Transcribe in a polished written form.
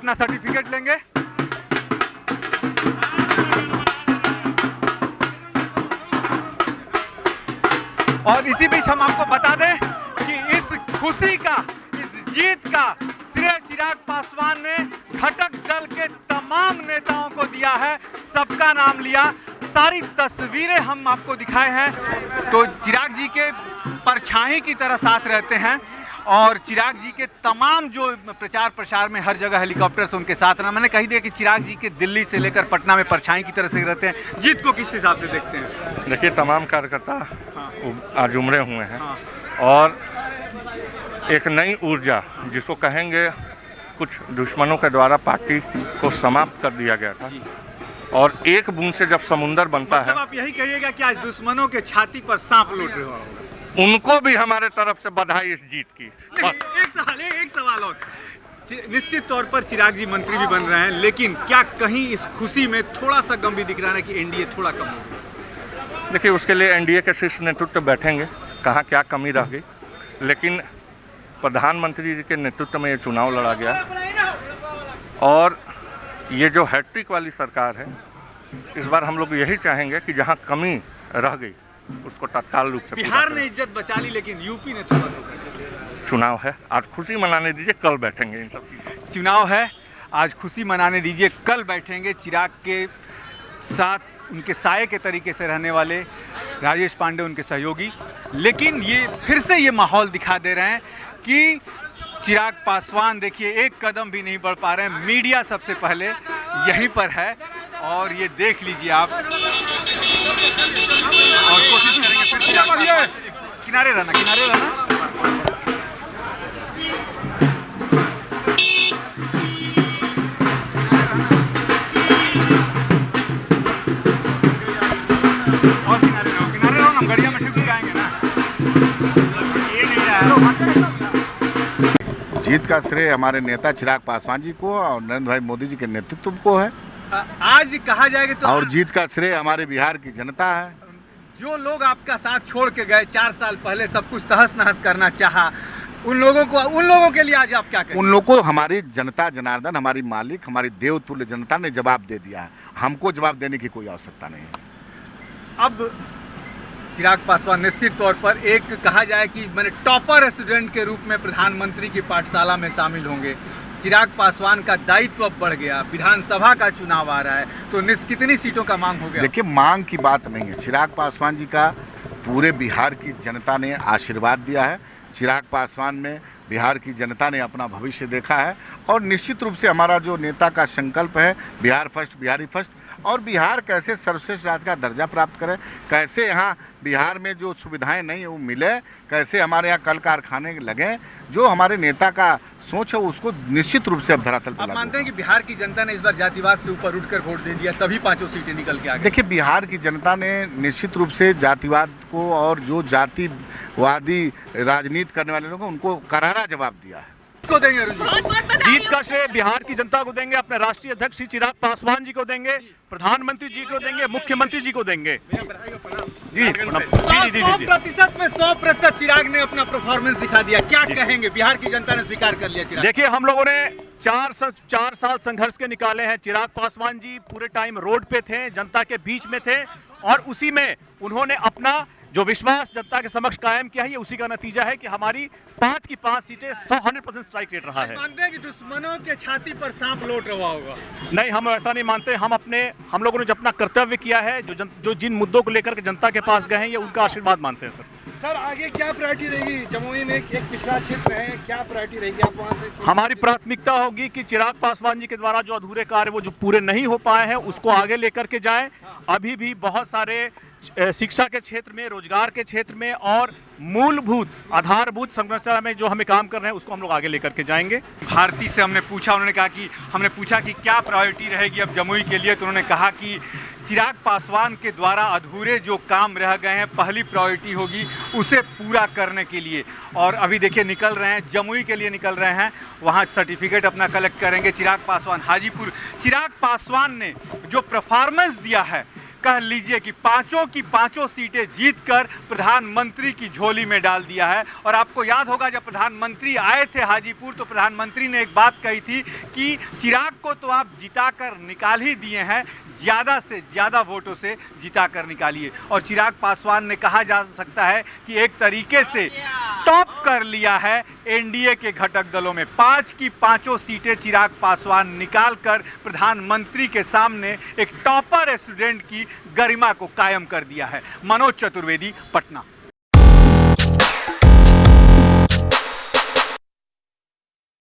अपना सर्टिफिकेट लेंगे। और इसी बीच हम आपको बता दें कि इस खुशी का, इस जीत का श्रेय चिराग पासवान ने घटक दल के तमाम नेताओं को दिया है। सबका नाम लिया, सारी तस्वीरें हम आपको दिखाए हैं। तो चिराग जी के परछाई की तरह साथ रहते हैं और चिराग जी के तमाम जो प्रचार प्रसार में हर जगह हेलीकॉप्टर से उनके साथ ना, मैंने कही दिया कि चिराग जी के दिल्ली से लेकर पटना में परछाई की तरह से रहते हैं। जीत को किस हिसाब से देखते हैं? देखिए, तमाम कार्यकर्ता आज उमड़े हुए हैं और एक नई ऊर्जा, जिसको कहेंगे कुछ दुश्मनों के द्वारा पार्टी को समाप्त कर दिया गया था, और एक बूंद से जब समुंदर बनता है। आप यही कहिएगा कि आज दुश्मनों के छाती पर सांप लौट रहे हो? उनको भी हमारे तरफ से बधाई इस जीत की। एक सवाल और, निश्चित तौर पर चिराग जी मंत्री भी बन रहे हैं, लेकिन क्या कहीं इस खुशी में थोड़ा सा गम भी दिख रहा है कि एनडीए थोड़ा कम हो गया? देखिए, उसके लिए एनडीए के शीर्ष नेतृत्व बैठेंगे, कहाँ क्या कमी रह गई, लेकिन प्रधानमंत्री जी के नेतृत्व में ये चुनाव लड़ा गया और ये जो हैट्रिक वाली सरकार है, इस बार हम लोग यही चाहेंगे कि जहाँ कमी रह गई उसको तत्काल रूप से। बिहार ने इज्जत बचा ली, लेकिन यूपी ने थोड़ा चुनाव है, आज खुशी मनाने दीजिए, कल बैठेंगे इन सब चीज़ों। चुनाव है, आज खुशी मनाने दीजिए, कल बैठेंगे। चिराग के साथ उनके साये के तरीके से रहने वाले राजेश पांडे उनके सहयोगी, लेकिन ये फिर से ये माहौल दिखा दे रहे हैं कि चिराग पासवान देखिए एक कदम भी नहीं बढ़ पा रहे हैं। मीडिया सबसे पहले यहीं पर है और ये देख लीजिए आप, और कोशिश करेंगे फिर किनारे रहना, किनारे रहना। और किनारे रहो, हम गड़िया में ठीक आएंगे ना। जीत का श्रेय हमारे नेता चिराग पासवान जी को और नरेंद्र भाई मोदी जी के नेतृत्व को है। आज कहा जाएगा तो, और जीत का श्रेय हमारे बिहार की जनता है। जो लोग आपका साथ छोड़ के गए 4 साल पहले, सब कुछ तहस नहस करना चाहा, उन लोगों के लिए आज आप क्या कहें? उन लोगों को हमारी जनता जनार्दन, हमारी मालिक, हमारी देवतुल्य जनता ने जवाब दे दिया है। हमको जवाब देने की कोई आवश्यकता नहीं है। अब चिराग पासवान निश्चित तौर पर एक कहा जाए कि मैंने टॉपर स्टूडेंट के रूप में प्रधानमंत्री की पाठशाला में शामिल होंगे। चिराग पासवान का दायित्व अब बढ़ गया, विधानसभा का चुनाव आ रहा है, तो कितनी सीटों का मांग हो गया? देखिए, मांग की बात नहीं है। चिराग पासवान जी का पूरे बिहार की जनता ने आशीर्वाद दिया है। चिराग पासवान में बिहार की जनता ने अपना भविष्य देखा है और निश्चित रूप से हमारा जो नेता का संकल्प है, बिहार फर्स्ट, बिहारी फर्स्ट, और बिहार कैसे सर्वश्रेष्ठ राज्य का दर्जा प्राप्त करे, कैसे यहाँ बिहार में जो सुविधाएं नहीं वो मिले, कैसे हमारे यहाँ कल कारखाने लगे, जो हमारे नेता का सोच है उसको निश्चित रूप से अब धरातल पर। आप मानते हैं कि बिहार की जनता ने इस बार जातिवाद से ऊपर उठकर वोट दे दिया, तभी 5 सीटें निकल के आ गई? देखिए, बिहार की जनता ने निश्चित रूप से जातिवाद को और जो जातिवादी राजनीति करने वाले लोग उनको करारा जवाब दिया है। को देंगे अरुण जी? जीत का श्रेय बिहार की जनता को देंगे, अपने राष्ट्रीय अध्यक्ष श्री चिराग पासवान जी को देंगे, प्रधानमंत्री जी को देंगे, मुख्यमंत्री जी को देंगे। जी जी जी 100% में 100% चिराग ने अपना परफॉर्मेंस दिखा दिया। क्या कहेंगे, बिहार की जनता ने स्वीकार कर लिया चिराग? देखिए, हम लोगों ने 4 साल संघर्ष के निकाले हैं। चिराग पासवान जी पूरे टाइम रोड पे थे, जनता के बीच में थे, और उसी में उन्होंने अपना जो विश्वास जनता के समक्ष कायम किया है, ये उसी का नतीजा है कि हमारी 5 की 5 सीटें 100% स्ट्राइक रेट रहा है। मानते हैं कि दुश्मनों के छाती पर सांप लौट रहा होगा? नहीं, हम ऐसा नहीं मानते। हम लोगों ने जो अपना कर्तव्य किया है, जो जिन मुद्दों को लेकर के जनता के पास गए हैं, ये उनका आशीर्वाद मानते हैं। सर आगे क्या प्रायोरिटी रहेगी? जमुई में एक पिछड़ा क्षेत्र है, क्या प्रायोरिटी रहेगी आप वहाँ से? हमारी प्राथमिकता होगी कि चिराग पासवान जी के द्वारा जो अधूरे कार्य वो जो पूरे नहीं हो पाए हैं, उसको आगे लेकर के जाएं। अभी भी बहुत सारे शिक्षा के क्षेत्र में, रोजगार के क्षेत्र में और मूलभूत आधारभूत संरचना में जो हमें काम कर रहे हैं, उसको हम लोग आगे लेकर के जाएंगे। भारती से हमने पूछा, उन्होंने कहा कि हमने पूछा कि क्या प्रायोरिटी रहेगी अब जमुई के लिए, तो उन्होंने कहा कि चिराग पासवान के द्वारा अधूरे जो काम रह गए हैं, पहली प्रायोरिटी होगी उसे पूरा करने के लिए। और अभी देखिए निकल रहे हैं, जमुई के लिए निकल रहे हैं, वहाँ सर्टिफिकेट अपना कलेक्ट करेंगे। चिराग पासवान हाजीपुर। चिराग पासवान ने जो परफॉर्मेंस दिया है, कह लीजिए कि पांचों की पांचों सीटें जीतकर प्रधानमंत्री की झोली में डाल दिया है। और आपको याद होगा जब प्रधानमंत्री आए थे हाजीपुर तो प्रधानमंत्री ने एक बात कही थी कि चिराग को तो आप जिताकर निकाल ही दिए हैं, ज़्यादा से ज़्यादा वोटों से जिताकर निकालिए। और चिराग पासवान ने कहा जा सकता है कि एक तरीके से टॉप कर लिया है एनडीए के घटक दलों में। 5 की 5 सीटें चिराग पासवान निकालकर प्रधानमंत्री के सामने एक टॉपर स्टूडेंट की गरिमा को कायम कर दिया है। मनोज चतुर्वेदी, पटना।